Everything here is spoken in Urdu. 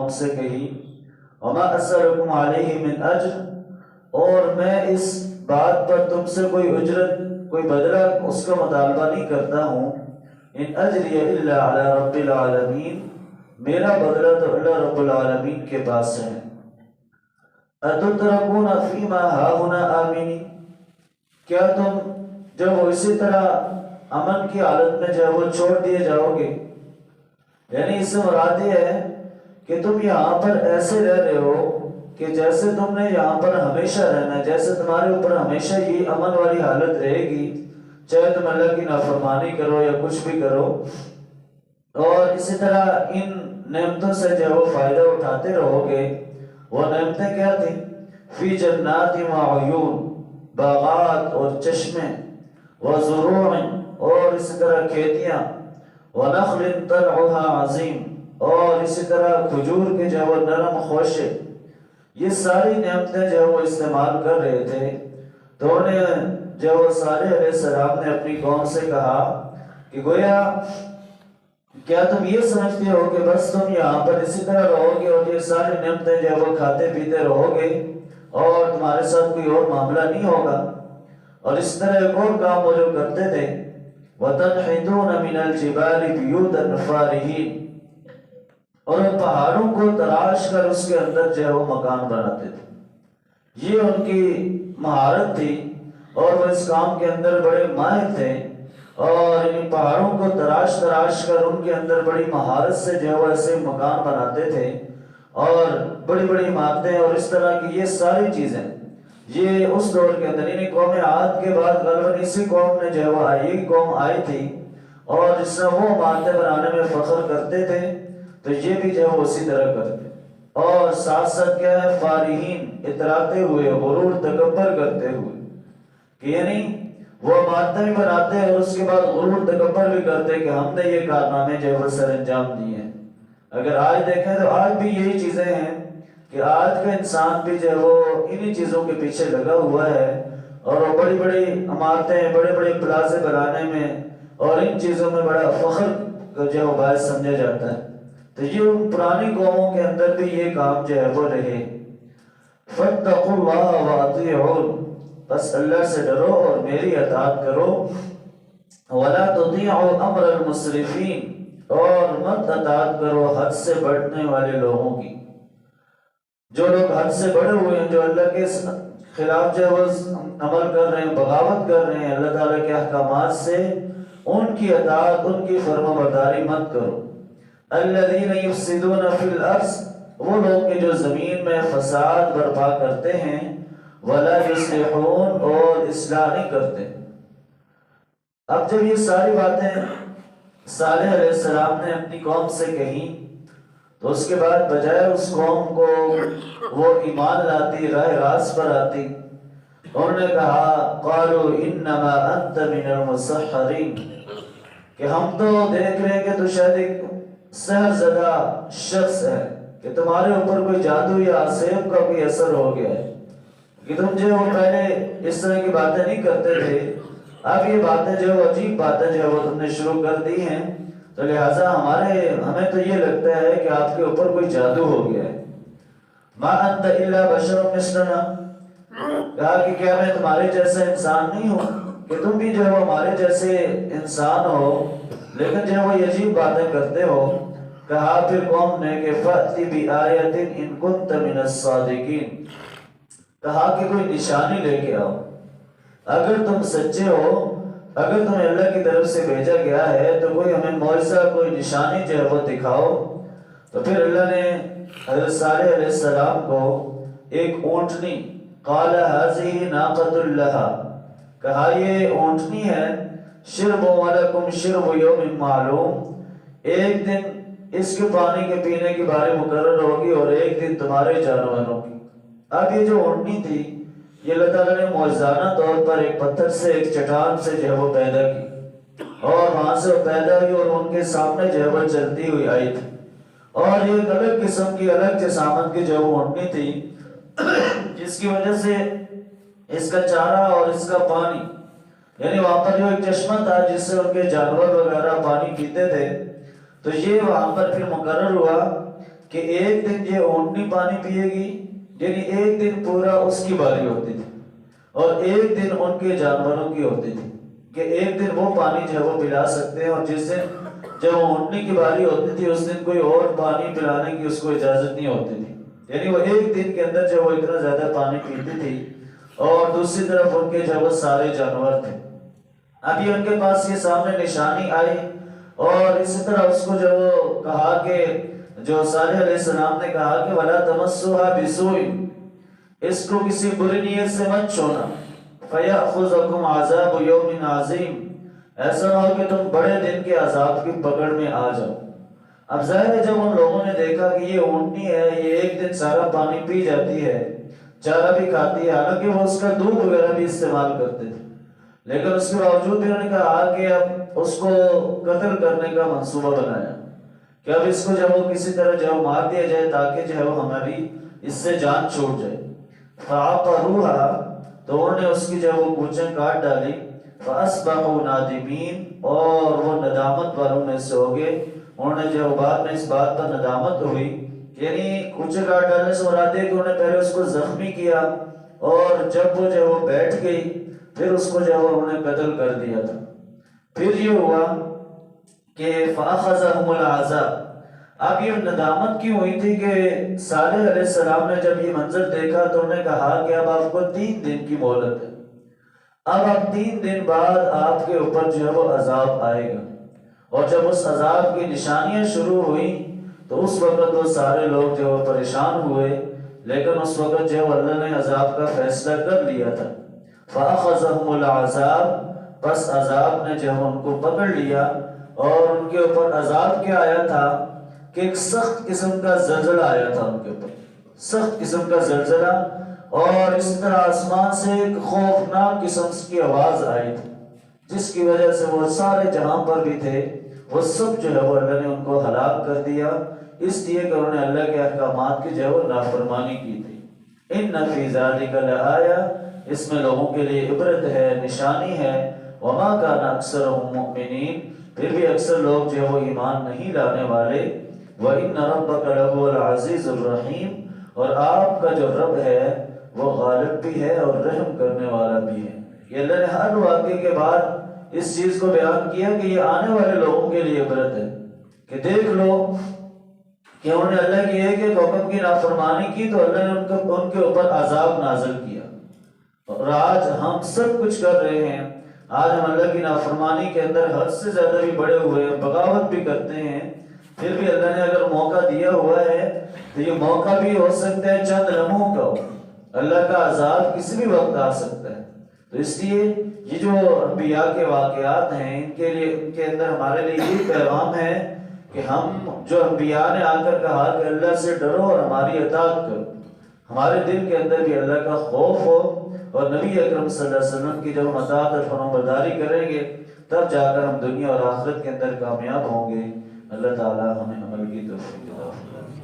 قوم سے کہی وما اسألکم علیہ من اجر، اور میں اس بات پر تم سے کوئی اجرت کوئی بدلہ اس کا مطالبہ نہیں کرتا ہوں، ان اجری الا علی رب العالمین، میرا بدلہ تو اللہ رب العالمین کے پاس ہے۔ اتترکون فیما ہاہنا آمنین، کیا تم جب وہ اسی طرح امن کی حالت میں جب وہ چھوڑ دیے جاؤ گے، یعنی اس سے مراد یہ ہے کہ تم یہاں پر ایسے رہ رہے ہو کہ جیسے تم نے یہاں پر ہمیشہ رہنا ہے، جیسے تمہارے اوپر ہمیشہ یہ امن والی حالت رہے گی، چاہے تم اللہ کی نافرمانی کرو یا کچھ بھی کرو، اور اسی طرح ان نعمتوں سے جو وہ فائدہ اٹھاتے رہو گے۔ وہ نعمتیں کیا تھیں؟ فی جنات و عیون، باغات اور چشمے، وزروع اور اسی طرح کھیتیاں، ونخل طلعها عظیم اور اسی طرح کھجور کے جو وہ نرم خوشے، یہ ساری نعمتیں جو وہ استعمال کر رہے تھے۔ تو انہیں جو وہ صالح علیہ السلام نے اپنی قوم سے کہا کہ گویا کیا تم یہ سمجھتے ہو کہ بس تم یہاں پر اسی طرح رہو گے اور یہ ساری نعمتیں جو وہ کھاتے پیتے رہو گے اور تمہارے ساتھ کوئی اور معاملہ نہیں ہوگا؟ اور اس طرح ایک اور کام وہ جو کرتے تھے، وَتَنْحِتُونَ مِنَ الْجِبَالِ بِيُوتًا فَارِهِينَ، اور ان پہاڑوں کو تراش کر اس کے اندر جو ہے وہ مکان بناتے تھے۔ یہ ان کی مہارت تھی اور وہ اس کام کے اندر بڑے ماہر تھے، اور ان پہاڑوں کو تراش کر ان کے اندر بڑی مہارت سے جو ہے وہ ایسے مکان بناتے تھے، اور بڑی بڑی عمارتیں اور اس طرح کی یہ ساری چیزیں یہ اس دور کے اندر، یعنی قوم عاد کے بعد غالباً اسی قوم نے جو ہے وہ یہی قوم آئی تھی، اور جس طرح وہ عمارتیں بنانے میں فخر کرتے تھے تو یہ بھی جو ہے وہ اسی طرح کرتے، اور ساتھ ساتھ کیا ہے، فارحین، اتراتے ہوئے، غرور تکبر کرتے ہوئے، کہ یعنی وہ عمارتیں بھی بناتے اور اس کے بعد غرور تکبر بھی کرتے کہ ہم نے یہ کارنامے جو ہے وہ سر انجام دیے ہیں۔ اگر آج دیکھیں تو آج بھی یہی چیزیں ہیں کہ آج کا انسان بھی جو ہے وہ انہی چیزوں کے پیچھے لگا ہوا ہے، اور وہ بڑی بڑی عمارتیں، بڑے بڑے پلازے بنانے میں اور ان چیزوں میں بڑا فخر جو ہے وہ باعث سمجھا جاتا ہے۔ تو یہ ان پرانی قوموں کے اندر بھی یہ کام جو ہے وہ رہے۔ فَاتَّقُوا اللَّهَ وَأَطِيعُونِ، بس اللہ سے ڈرو اور میری اطاعت کرو۔ وَلَا تُطِيعُوا أَمْرَ الْمُسْرِفِينَ، اور مت اطاعت کرو حد سے بڑھنے والے لوگوں کی۔ جو لوگ حد سے بڑھے ہوئے ہیں، جو اللہ کے خلاف جو وہ عمل کر رہے ہیں، بغاوت کر رہے ہیں اللہ تعالیٰ کے احکامات سے، ان کی اطاعت، ان کی فرما برداری مت کرو۔ الَّذِينَ يُفْسِدُونَ فِي الْأَرْضِ، وہ لوگ کہ جو زمین میں فساد برپا کرتے ہیں، وَلَا يُصْلِحُونَ، اور اصلاح نہیں کرتے۔ اب جب یہ ساری باتیں صالح علیہ السلام نے اپنی قوم سے کہیں، تو اس کے بعد بجائے اس قوم کو وہ ایمان لاتی، راہ راست پر آتی، انہوں نے کہا قالوا انما انت من المسحرین، کہ ہم تو دیکھ رہے ہیں کہ تو شاید ایک سحر زدہ شخص ہے، کہ تمہارے اوپر کوئی جادو یا سحر کا کوئی اثر ہو گیا ہے، کہ تم جو وہ پہلے اس طرح کی باتیں نہیں کرتے تھے، اب یہ باتیں جو عجیب باتیں جو وہ تم نے شروع کر دی ہیں، تو لہٰذا ہمیں تو یہ لگتا ہے کہ آپ کے اوپر کوئی جادو ہو گیا ہے۔ ما انت الا بشر مثلنا، کہا کہ کیا میں تمہارے جیسا انسان نہیں ہوں کہ تم بھی جو ہے ہمارے جیسے انسان ہو، لیکن جو ہے وہ عجیب باتیں کرتے ہو۔ کہا پھر قوم نے کہ فَأْتِ بِآیَةٍ إِن كُنْتَ مِنَ الصَّادِقِينَ، کہا کہ کوئی نشانی لے کے آؤ، اگر تم سچے ہو، اگر تمہیں اللہ کی طرف سے بھیجا گیا ہے تو کوئی ہمیں معجزہ، کوئی نشانی جو ہے وہ دکھاؤ۔ تو پھر اللہ نے حضرت صالح علیہ السلام کو ایک اونٹنی، قال هذه ناقۃ لها، کہا یہ اونٹنی ہے، شرب ولکم شرب یوم معلوم، ایک دن اس کے پانی کے پینے کی باری مقرر ہوگی اور ایک دن تمہارے جانوروں کی۔ اب یہ جو اونٹنی تھی، یہ اللہ تعالیٰ نے معجزانہ طور پر ایک پتھر سے، ایک چٹان سے جو ہے وہ پیدا کی، اور وہاں سے وہ پیدا ہوئی اور ان کے سامنے جو ہے وہ چلتی ہوئی آئی تھی، اور یہ ایک الگ قسم کی، الگ جسامت کی جو وہ اونٹنی تھی، جس کی وجہ سے اس کا چارہ اور اس کا پانی، یعنی وہاں پر جو ایک چشمہ تھا جس سے ان کے جانور وغیرہ پانی پیتے تھے، تو یہ وہاں پر پھر مقرر ہوا کہ ایک دن یہ اونٹنی پانی پیے گی، یعنی ایک دن پورا اس کی باری ہوتی تھی، اور ایک دن ان کے جانوروں کی ہوتی تھی کہ ایک دن وہ پانی جو ہے وہ پلا سکتے ہیں، اور جس دن جب اونٹنی کی باری ہوتی تھی اس دن کوئی اور پانی پلانے کی اس کو اجازت نہیں ہوتی تھی، یعنی وہ ایک دن کے اندر جو وہ اتنا زیادہ پانی پیتی تھی، اور دوسری طرف ان کے جو وہ سارے جانور تھے۔ ابھی ان کے پاس یہ سامنے نشانی آئی، اور اسی طرح اس کو جو وہ کہا کہ جو صالح علیہ السلام نے کہا کہ وَلَا تَمَسُّهَا بِسُوءٍ، اس کو کسی بری نیت سے مت چھونا، فَيَأْخُذَكُمْ عَذَابُ يَوْمٍ عَظِيمٍ، ایسا نہ ہو کہ تم بڑے دن کے عذاب کی پکڑ میں آ جاؤ۔ اب ظاہر ہے جب ان لوگوں نے دیکھا کہ یہ اونٹنی ہے، یہ ایک دن سارا پانی پی جاتی ہے، چارہ بھی کھاتی ہے، حالانکہ وہ اس کا دودھ وغیرہ بھی استعمال کرتے تھے، لیکن اس کے باوجود بھی انہوں نے کہا کہ اب اس کو قتل کرنے کا منصوبہ بنایا کہ اب اس کو جب وہ کسی طرح جو مار دیا جائے تاکہ جو ہے وہ ہماری اس سے جان چھوٹ جائے۔ فَعَقَرُوهَا، تو انہوں نے اس کی جو وہ کوچیں کاٹ ڈالی، فَأَصْبَحُوا نَادِمِينَ، اور وہ ندامت والوں میں سے ہو گئے۔ انہوں نے جو بعد میں اس بات پر ندامت ہوئی، یعنی کوچے کاٹ ڈالنے سے مراد ہے کہ انہوں نے پہلے اس کو زخمی کیا، اور جب وہ جو وہ بیٹھ گئی پھر اس کو جو انہوں نے قتل کر دیا تھا۔ پھر یہ ہوا کہ فَأَخَذَهُمُ الْعَذَابُ، اب یہ ندامت کیوں ہوئی تھی کہ صالح علیہ السلام نے جب یہ منظر دیکھا تو انہوں نے کہا کہ اب آپ کو 3 دن کی مہلت ہے، اب آپ 3 دن بعد آپ کے اوپر جو ہے وہ عذاب آئے گا۔ اور جب اس عذاب کی نشانیاں شروع ہوئی تو اس وقت وہ سارے لوگ جو پریشان ہوئے، لیکن اس وقت جو اللہ نے عذاب کا فیصلہ کر لیا تھا۔ فَأَخَذَهُمُ الْعَذَابُ، بس عذاب نے جو ان کو پکڑ لیا، اور ان کے اوپر عذاب کیا آیا تھا کہ ایک سخت قسم کا زلزلہ آیا تھا ان کے اوپر، سخت قسم کا زلزلہ، اور اس طرح آسمان سے ایک خوفناک قسم کی آواز آئی تھی جس کی وجہ سے وہ سارے جہاں پر بھی تھے وہ سب جو ہے وہ اللہ نے ان کو ہلاک کر دیا، اس لیے کہ انہوں نے اللہ کے احکامات کی جو ہے وہ نافرمانی کی تھی۔ إِنَّ فِي ذَلِكَ لَآيَةً، اس میں لوگوں کے لیے عبرت ہے، نشانی ہے۔ وَمَا كَانَ أَكْثَرُهُم مُؤْمِنِينَ، پھر بھی اکثر لوگ جو ہے وہ ایمان نہیں لانے والے۔ وَإِنَّ رَبَّكَ لَهُوَ الْعَزِيزُ الرَّحِيمُ، اور آپ کا جو رب ہے وہ غالب بھی ہے اور رحم کرنے والا بھی ہے۔ یہ اللہ نے ہر واقعے کے بعد اس چیز کو بیان کیا کہ یہ آنے والے لوگوں کے لیے عبرت ہے کہ دیکھ لو کہ انہوں نے اللہ کی ایک ایک حکم کی نافرمانی کی تو اللہ نے ان کے اوپر عذاب نازل کیا، اور آج ہم سب کچھ کر رہے ہیں، آج ہم اللہ کی نافرمانی کے اندر حد سے زیادہ بھی بڑے ہوئے ہیں، بغاوت بھی کرتے ہیں، پھر بھی اللہ نے اگر موقع دیا ہوا ہے تو یہ موقع بھی ہو سکتا ہے چند لمحوں کا ہو، اللہ کا عذاب کسی بھی وقت آ سکتا ہے۔ تو اس لیے یہ جو انبیاء کے واقعات ہیں ان کے اندر ہمارے لیے یہ پیغام ہے کہ ہم جو انبیاء نے آ کر کہا کہ اللہ سے ڈرو اور ہماری اطاعت کرو، ہمارے دل کے اندر بھی اللہ کا خوف ہو، اور نبی اکرم صلی اللہ علیہ وسلم کی جب ہم اطاعت اور فرمانبرداری کریں گے تب جا کر ہم دنیا اور آخرت کے اندر کامیاب ہوں گے۔ اللہ تعالی ہمیں عمل کی توفیق عطا فرمائے۔